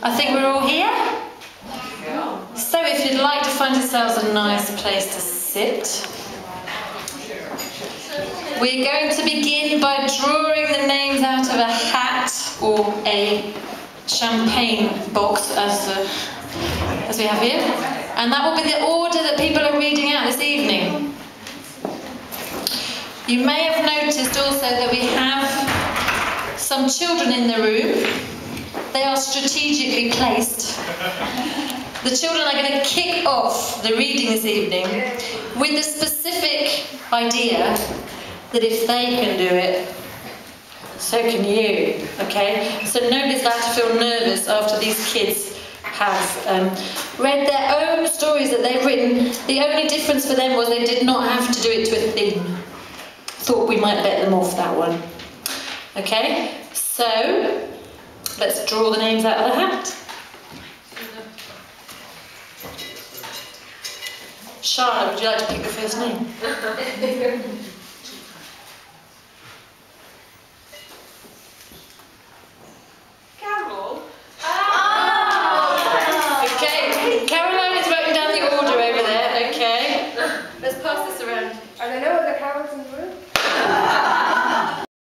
I think we're all here. So if you'd like to find yourselves a nice place to sit, we're going to begin by drawing the names out of a hat or a champagne box, as we have here. And that will be the order that people are reading out this evening. You may have noticed also that we have some children in the room. They are strategically placed. The children are going to kick off the reading this evening with the specific idea that if they can do it, so can you, okay? So nobody's allowed to feel nervous after these kids have read their own stories that they've written. The only difference for them was they did not have to do it to a theme. Thought we might let them off that one. Okay, so let's draw the names out of the hat. Charlotte, would you like to pick the first name? Carol. Okay, Caroline is writing down the order over there, okay. Let's pass this around. Are there no other Carols in the room?